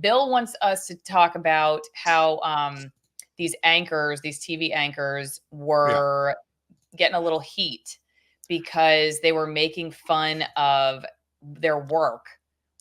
Bill wants us to talk about how these anchors, these TV anchors, were getting a little heat because they were making fun of their work.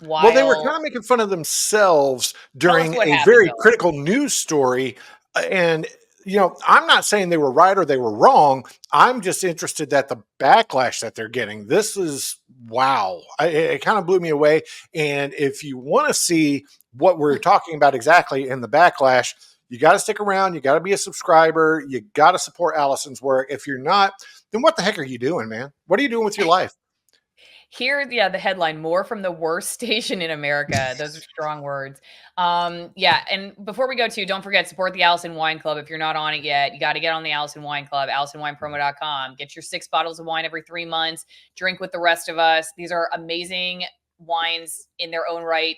Well, they were kind of making fun of themselves during a very critical news story. And, you know, I'm not saying they were right or they were wrong. I'm just interested that the backlash that they're getting. This is wow. It kind of blew me away. And if you want to see what we're talking about exactly in the backlash, you got to stick around. You got to be a subscriber. You got to support Alison's work. If you're not, then what the heck are you doing, man? What are you doing with your life? Here, the headline, more from the worst station in America. Those are strong words. Yeah, and before we go to, don't forget, support the Alison Wine Club. If you're not on it yet, you got to get on the Alison Wine Club, AlisonWinePromo.com. Get your 6 bottles of wine every 3 months. Drink with the rest of us. These are amazing wines in their own right.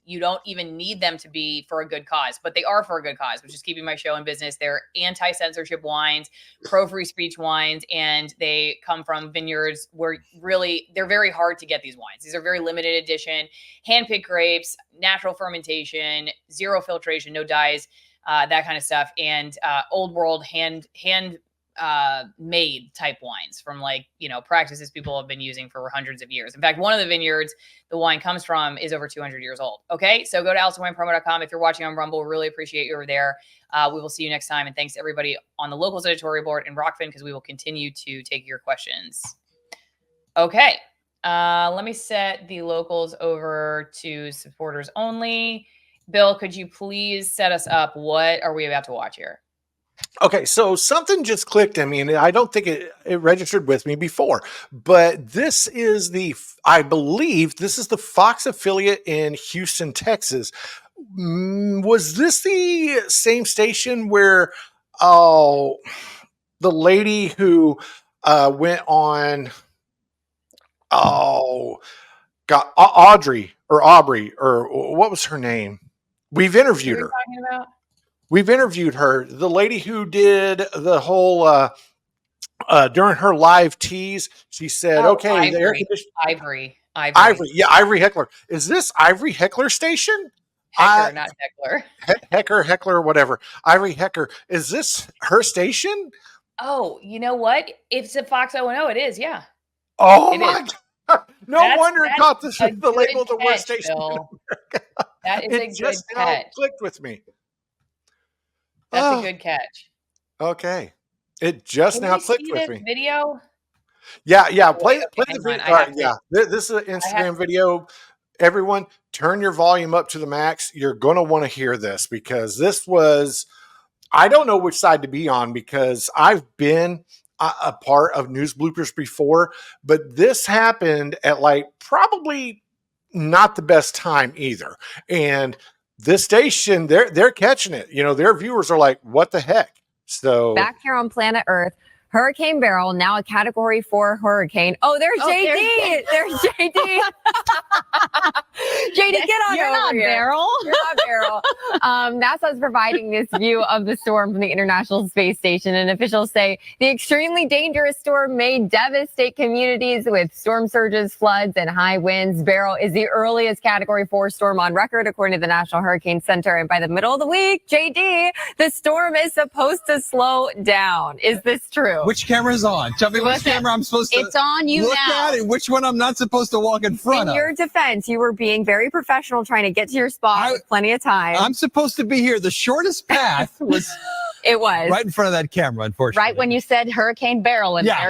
You don't even need them to be for a good cause, but they are for a good cause, which is keeping my show in business. They're anti-censorship wines, pro-free speech wines, and they come from vineyards where really they're very hard to get these wines. These are very limited edition, hand-picked grapes, natural fermentation, zero filtration, no dyes, that kind of stuff, and old world hand made type wines from, like, you know, practices people have been using for hundreds of years. In fact, one of the vineyards the wine comes from is over 200 years old. Okay, so go to AlisonWinePromo.com. If you're watching on Rumble, we really appreciate you over there. We will see you next time, and thanks to everybody on the Locals editorial board in Rockfin, because we will continue to take your questions. Okay, let me set the Locals over to supporters only. Bill, could you please set us up? What are we about to watch here? Okay, so something just clicked in me, and I don't think it registered with me before, but this is I believe this is the Fox affiliate in Houston, Texas. Was this the same station where, the lady who went on, got Aubrey, or what was her name? We've interviewed her. Talking about? We've interviewed her, the lady who did the whole, during her live tease, she said, okay, the air conditioning. Ivory. Yeah, Ivory Heckler. Is this Ivory Heckler station? Hecker, not Heckler. Heckler, whatever. Ivory Heckler. Is this her station? Oh, you know what? It's a Fox O&O. It is, yeah. Oh, my God. No wonder it got the label of the worst station. That is a good catch. It clicked with me. That's a good catch. Okay. It just now clicked with me. Video? Yeah. Play the video. Yeah. This is an Instagram video. Everyone, turn your volume up to the max. You're going to want to hear this, because this was, I don't know which side to be on, because I've been a part of news bloopers before, but this happened at probably not the best time either. And this station, they're catching it. You know, their viewers are like, what the heck? So back here on planet Earth, Hurricane Beryl, now a Category 4 hurricane. Oh, there's JD. There's JD. JD, get on over here. Beryl. You're not Beryl. NASA's providing this view of the storm from the International Space Station, and officials say the extremely dangerous storm may devastate communities with storm surges, floods, and high winds. Beryl is the earliest Category 4 storm on record, according to the National Hurricane Center. And by the middle of the week, JD, the storm is supposed to slow down. Is this true? Which camera's on? Tell me which camera I'm supposed to. It's on you look now. At it. Which one I'm not supposed to walk in front of? In your defense, you were being very professional, trying to get to your spot with plenty of time. I'm supposed to be here. The shortest path was. It was right in front of that camera, unfortunately. Right when you said Hurricane Beryl, and there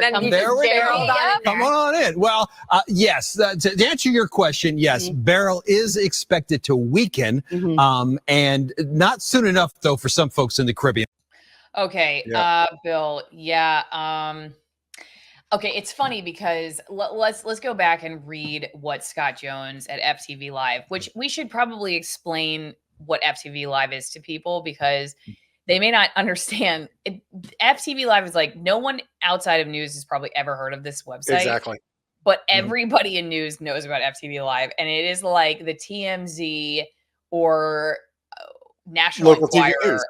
we go. Come on in. Well, yes. To answer your question, yes, Beryl is expected to weaken, and not soon enough though for some folks in the Caribbean. Okay, Bill. Yeah. Okay, it's funny because let's go back and read what Scott Jones at FTV Live, which we should probably explain what FTV Live is to people, because they may not understand. FTV Live is like, no one outside of news has probably ever heard of this website. Exactly. But everybody in news knows about FTV Live, and it is like the TMZ or National Local Enquirer. TV news.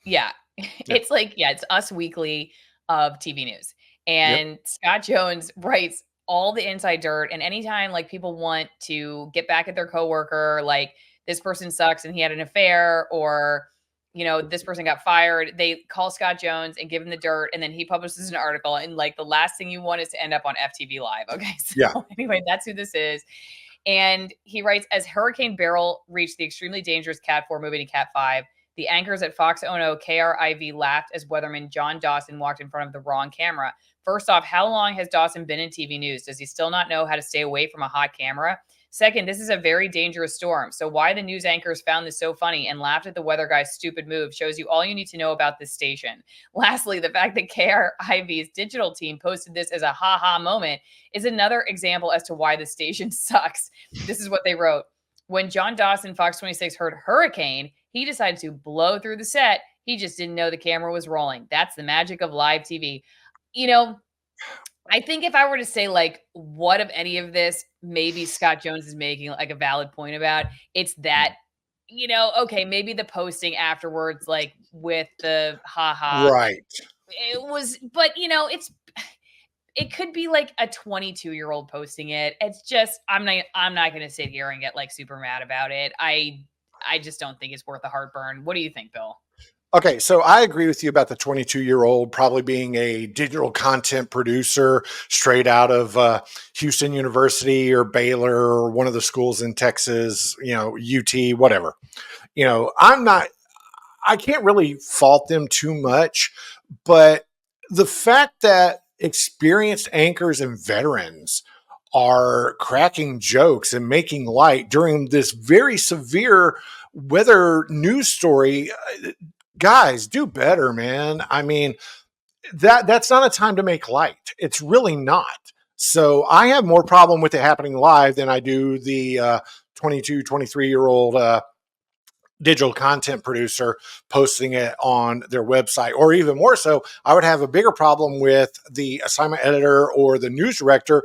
Yeah. It's like, it's Us Weekly of TV news. And Scott Jones writes all the inside dirt. And anytime like people want to get back at their coworker, like this person sucks and he had an affair, or, you know, this person got fired, they call Scott Jones and give him the dirt, and then he publishes an article, and like the last thing you want is to end up on FTV Live. Okay, so anyway, that's who this is. And he writes, as Hurricane Beryl reached the extremely dangerous Cat 4 moving to Cat 5, the anchors at Fox Ono KRIV laughed as weatherman John Dawson walked in front of the wrong camera. First off, how long has Dawson been in TV news? Does he still not know how to stay away from a hot camera? Second, this is a very dangerous storm. So why the news anchors found this so funny and laughed at the weather guy's stupid move shows you all you need to know about this station. Lastly, the fact that KRIV's digital team posted this as a ha-ha moment is another example as to why the station sucks. This is what they wrote. When John Dawson, Fox 26, heard hurricane, he decided to blow through the set. He just didn't know the camera was rolling. That's the magic of live TV. You know, I think if I were to say, like, what of any of this maybe Scott Jones is making like a valid point about, it's that, you know, okay, maybe the posting afterwards, like with the haha. Right. It was, but you know, it could be like a 22-year-old posting it. It's just, I'm not going to sit here and get like super mad about it. I just don't think it's worth the heartburn. What do you think, Bill? Okay, so I agree with you about the 22-year-old probably being a digital content producer straight out of Houston University or Baylor or one of the schools in Texas, you know, UT, whatever. You know, I can't really fault them too much, but the fact that experienced anchors and veterans are cracking jokes and making light during this very severe weather news story, guys, do better, man. I mean, that's not a time to make light. It's really not. So I have more problem with it happening live than I do the 22, 23-year-old digital content producer posting it on their website. Or even more so, I would have a bigger problem with the assignment editor or the news director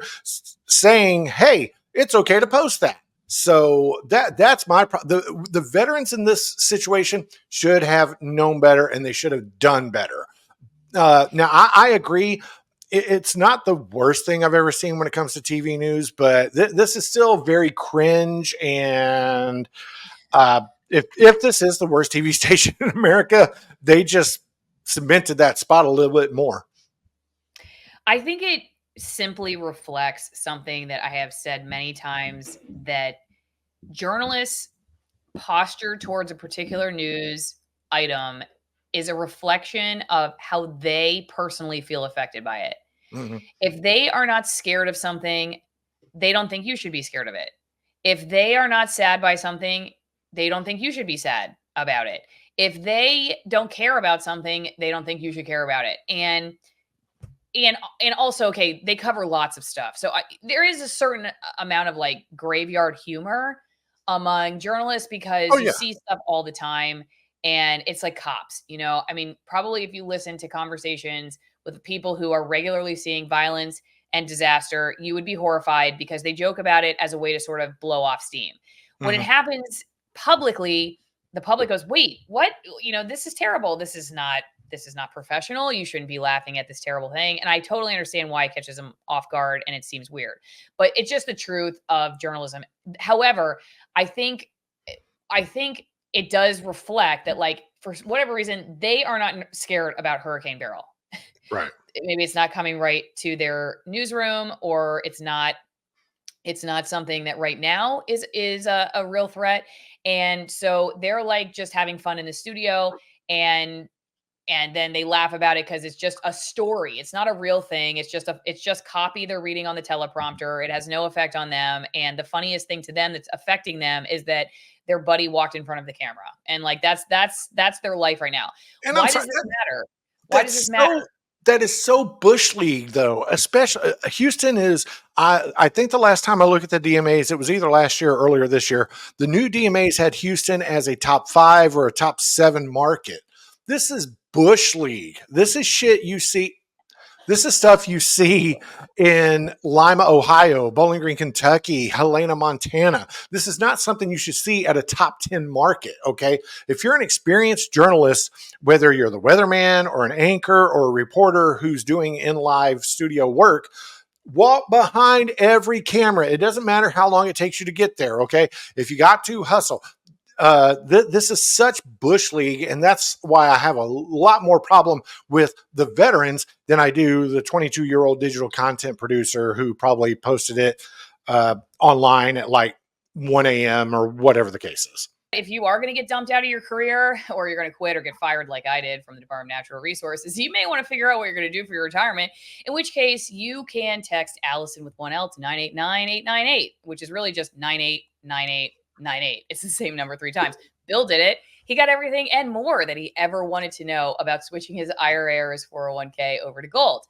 saying, hey, it's okay to post that. So that's my problem. The veterans in this situation should have known better, and they should have done better. Now, I agree. It's not the worst thing I've ever seen when it comes to TV news, but this is still very cringe. And if this is the worst TV station in America, they just cemented that spot a little bit more. I think it simply reflects something that I have said many times, that journalists' posture towards a particular news item is a reflection of how they personally feel affected by it. Mm-hmm. If they are not scared of something, they don't think you should be scared of it. If they are not sad by something, they don't think you should be sad about it. If they don't care about something, they don't think you should care about it. And also, okay, they cover lots of stuff. So there is a certain amount of like graveyard humor among journalists, because you see stuff all the time, and it's like cops, you know? I mean, probably if you listen to conversations with people who are regularly seeing violence and disaster, you would be horrified, because they joke about it as a way to sort of blow off steam. Mm-hmm. When it happens publicly, the public goes, wait, what? You know, this is terrible. This is not professional. You shouldn't be laughing at this terrible thing. And I totally understand why it catches them off guard and it seems weird, but it's just the truth of journalism. However, I think it does reflect that, like, for whatever reason, they are not scared about Hurricane Beryl. Right. Maybe it's not coming right to their newsroom, or it's not something that right now is a real threat. And so they're like just having fun in the studio, and then they laugh about it because it's just a story. It's not a real thing. It's just copy they're reading on the teleprompter. It has no effect on them. And the funniest thing to them that's affecting them is that their buddy walked in front of the camera. And like, that's their life right now. And why does this matter? Why does this matter? That is so Bush League, though. Especially Houston is. I think the last time I looked at the DMAs, it was either last year or earlier this year. The new DMAs had Houston as a top 5 or a top 7 market. This is Bush League. This is shit you see. This is stuff you see in Lima, Ohio, Bowling Green, Kentucky, Helena, Montana. This is not something you should see at a top 10 market, okay? If you're an experienced journalist, whether you're the weatherman or an anchor or a reporter who's doing in-live studio work, walk behind every camera. It doesn't matter how long it takes you to get there, okay? If you got to, hustle. this is such Bush League, and that's why I have a lot more problem with the veterans than I do the 22-year-old digital content producer who probably posted it online at like 1 a.m. or whatever the case is. If you are going to get dumped out of your career, or you're going to quit or get fired like I did from the Department of Natural Resources, you may want to figure out what you're going to do for your retirement, in which case you can text Alison with 1L to 989-898, which is really just 989898. It's the same number 3 times. Bill did it. He got everything and more that he ever wanted to know about switching his IRA or his 401k over to gold.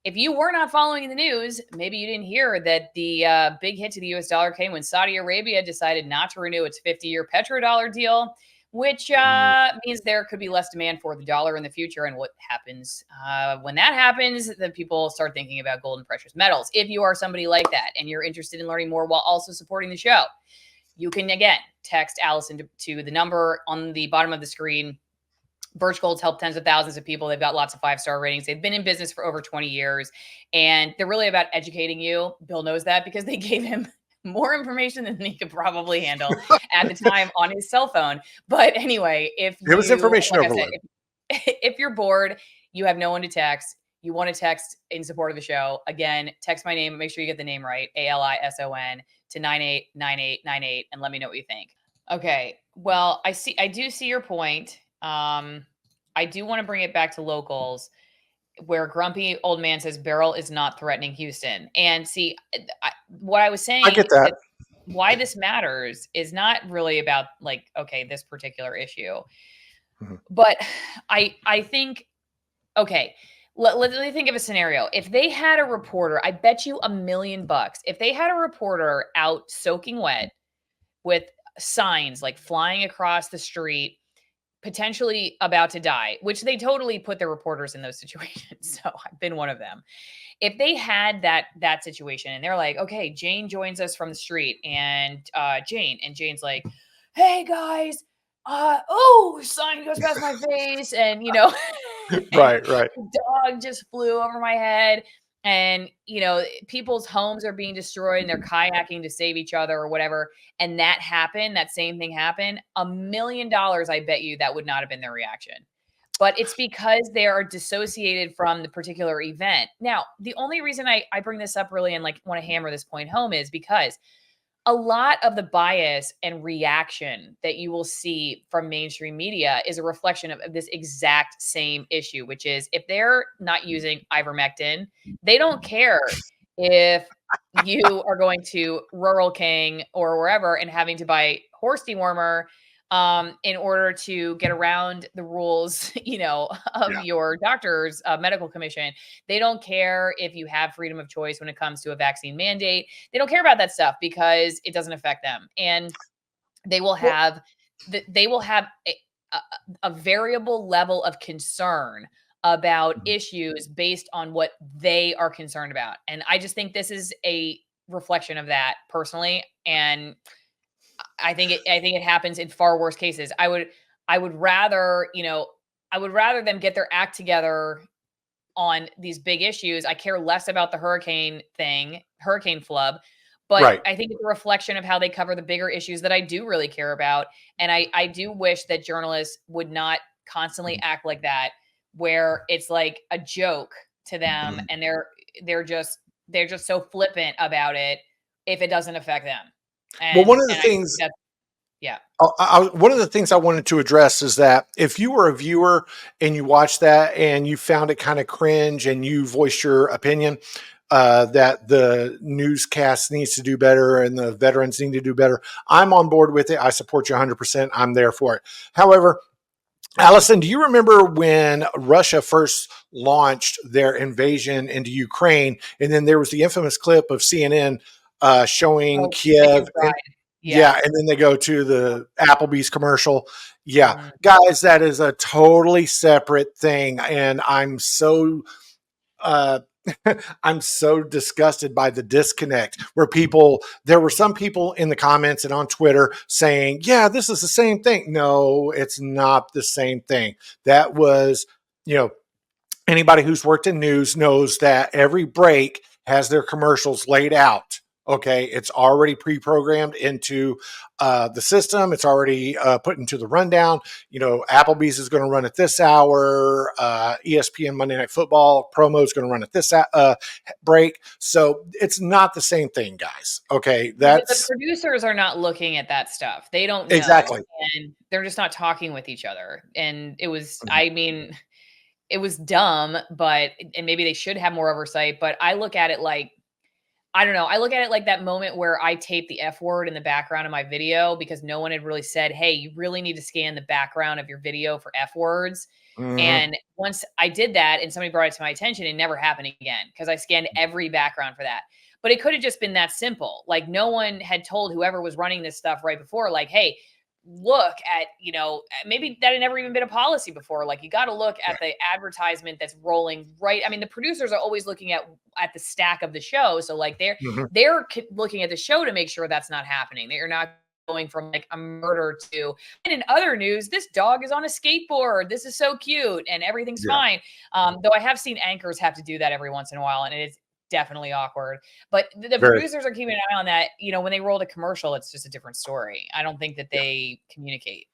If you were not following the news, maybe you didn't hear that the big hit to the U.S. dollar came when Saudi Arabia decided not to renew its 50-year petrodollar deal, which means there could be less demand for the dollar in the future. And what happens when that happens, then people start thinking about gold and precious metals. If you are somebody like that and you're interested in learning more while also supporting the show, you can, again, text Alison to the number on the bottom of the screen. BIRCH Gold's helped tens of thousands of people. They've got lots of 5-star ratings. They've been in business for over 20 years, and they're really about educating you. Bill knows that because they gave him more information than he could probably handle at the time on his cell phone. But anyway, if it was information overload. If you're bored, you have no one to text, you want to text in support of the show, again, text my name. Make sure you get the name right, ALISON, to 989898, and let me know what you think. Okay. Well, I do see your point. I do want to bring it back to locals, where grumpy old man says Beryl is not threatening Houston. And see, what I was saying, I get that. Why this matters is not really about like, okay, this particular issue, but I think, okay, let me think of a scenario. If they had a reporter, I bet you $1 million, if they had a reporter out soaking wet with signs like flying across the street, potentially about to die, which they totally put their reporters in those situations. So I've been one of them. If they had that situation and they're like, okay, Jane joins us from the street, and Jane's like, hey guys, sign goes past my face, and right. dog just flew over my head. And, people's homes are being destroyed and they're kayaking to save each other or whatever. And that same thing happened, $1 million, I bet you that would not have been their reaction. But it's because they are dissociated from the particular event. Now, the only reason I bring this up really and want to hammer this point home is because a lot of the bias and reaction that you will see from mainstream media is a reflection of this exact same issue, which is if they're not using ivermectin, they don't care if you are going to Rural King or wherever and having to buy horse dewormer in order to get around the rules, of your doctor's medical commission. They don't care if you have freedom of choice when it comes to a vaccine mandate. They don't care about that stuff because it doesn't affect them. And they will have a variable level of concern about issues based on what they are concerned about. And I just think this is a reflection of that personally. And I think it happens in far worse cases. I would rather them get their act together on these big issues. I care less about the hurricane flub, but right. I think it's a reflection of how they cover the bigger issues that I do really care about. And I do wish that journalists would not constantly act like that, where it's like a joke to them and they're just so flippant about it if it doesn't affect them. Well, one of the things, one of the things I wanted to address is that if you were a viewer and you watched that and you found it kind of cringe and you voiced your opinion that the newscast needs to do better and the veterans need to do better, I'm on board with it. I support you 100%. I'm there for it. However, Alison, do you remember when Russia first launched their invasion into Ukraine, and then there was the infamous clip of CNN showing Kiev, and then they go to the Applebee's commercial. Guys, that is a totally separate thing, and I'm so I'm so disgusted by the disconnect where there were some people in the comments and on Twitter saying, yeah, this is the same thing. No, it's not the same thing. That was, anybody who's worked in news knows that every break has their commercials laid out Okay, it's already pre-programmed into the system. It's already put into the rundown. You know, Applebee's is going to run at this hour. ESPN Monday Night Football promo is going to run at this break. So it's not the same thing, guys. Okay, but the producers are not looking at that stuff. They don't know. Exactly, and they're just not talking with each other. And it was, I mean, it was dumb, and maybe they should have more oversight. But I look at it like, I don't know. I look at it like that moment where I taped the F word in the background of my video because no one had really said, hey, you really need to scan the background of your video for F words. And once I did that and somebody brought it to my attention, it never happened again because I scanned every background for that. But it could have just been that simple. Like no one had told whoever was running this stuff right before, like, hey, look at, maybe that had never even been a policy before. Like you got to look at the advertisement that's rolling right. I mean, the producers are always looking at the stack of the show. So like they're looking at the show to make sure that's not happening. That you're not going from like a murder to, and in other news, this dog is on a skateboard. This is so cute and everything's fine. Though I have seen anchors have to do that every once in a while. And it is definitely awkward, but the producers are keeping an eye on that. When they roll the commercial, it's just a different story. I don't think that they communicate.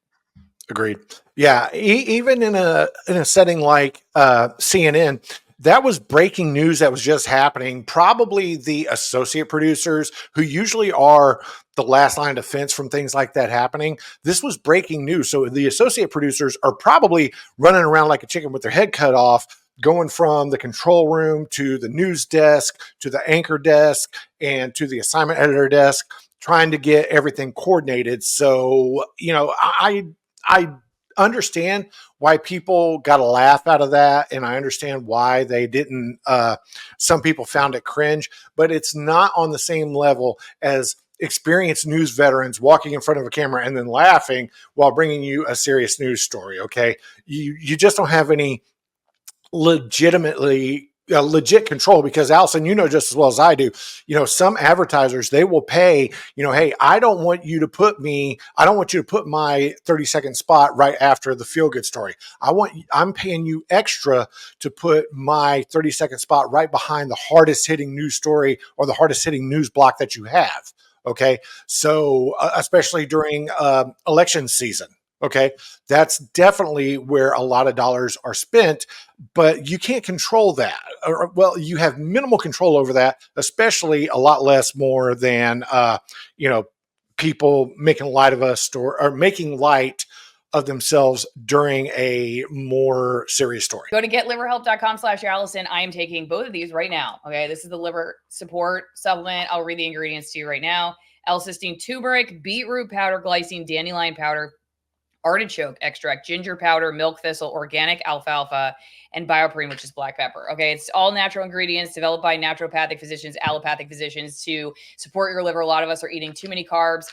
Agreed. Yeah. Even in a setting like CNN, that was breaking news that was just happening. Probably the associate producers, who usually are the last line of defense from things like that happening, this was breaking news. So the associate producers are probably running around like a chicken with their head cut off, going from the control room to the news desk, to the anchor desk, and to the assignment editor desk, trying to get everything coordinated. So, I understand why people got a laugh out of that. And I understand why they didn't, some people found it cringe, but it's not on the same level as experienced news veterans walking in front of a camera and then laughing while bringing you a serious news story. Okay. You just don't have any legit control, because Alison, just as well as I do, some advertisers, they will pay, hey, I don't want you to put my 30-second spot right after the feel good story. I'm paying you extra to put my 30-second spot right behind the hardest hitting news story or the hardest hitting news block that you have. Okay. So especially during election season. Okay. That's definitely where a lot of dollars are spent, but you can't control that. Well, you have minimal control over that, especially a lot less more than, people making light of us or making light of themselves during a more serious story. Go to getliverhelp.com/Alison. I am taking both of these right now. Okay. This is the liver support supplement. I'll read the ingredients to you right now. L-cysteine, turmeric, beetroot powder, glycine, dandelion powder, artichoke extract, ginger powder, milk thistle, organic alfalfa, and bioperine, which is black pepper. Okay, it's all natural ingredients developed by naturopathic physicians, allopathic physicians to support your liver. A lot of us are eating too many carbs,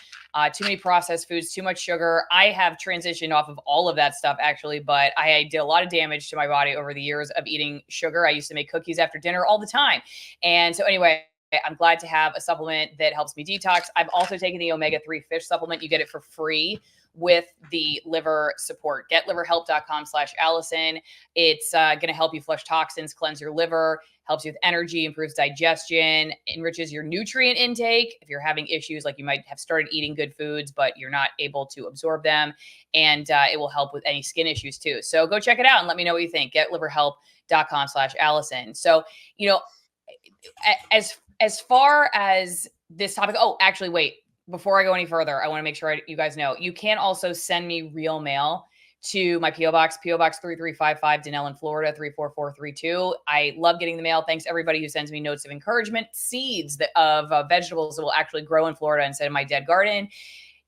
too many processed foods, too much sugar. I have transitioned off of all of that stuff, actually, but I did a lot of damage to my body over the years of eating sugar. I used to make cookies after dinner all the time. And so anyway, I'm glad to have a supplement that helps me detox. I've also taken the omega-3 fish supplement. You get it for free with the liver support. Getliverhelp.com/Alison. It's going to help you flush toxins, cleanse your liver, helps you with energy, improves digestion, enriches your nutrient intake. If you're having issues, like you might have started eating good foods, but you're not able to absorb them. And it will help with any skin issues too. So go check it out and let me know what you think. Getliverhelp.com/Alison. So, as far as this topic, actually, wait. Before I go any further, I want to make sure you guys know you can also send me real mail to my P.O. Box 3355, Denellen, Florida 34432. I love getting the mail. Thanks everybody who sends me notes of encouragement, seeds of vegetables that will actually grow in Florida instead of my dead garden.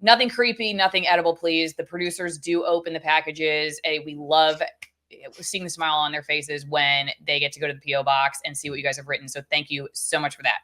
Nothing creepy, nothing edible, please. The producers do open the packages. We love seeing the smile on their faces when they get to go to the P.O. Box and see what you guys have written. So thank you so much for that.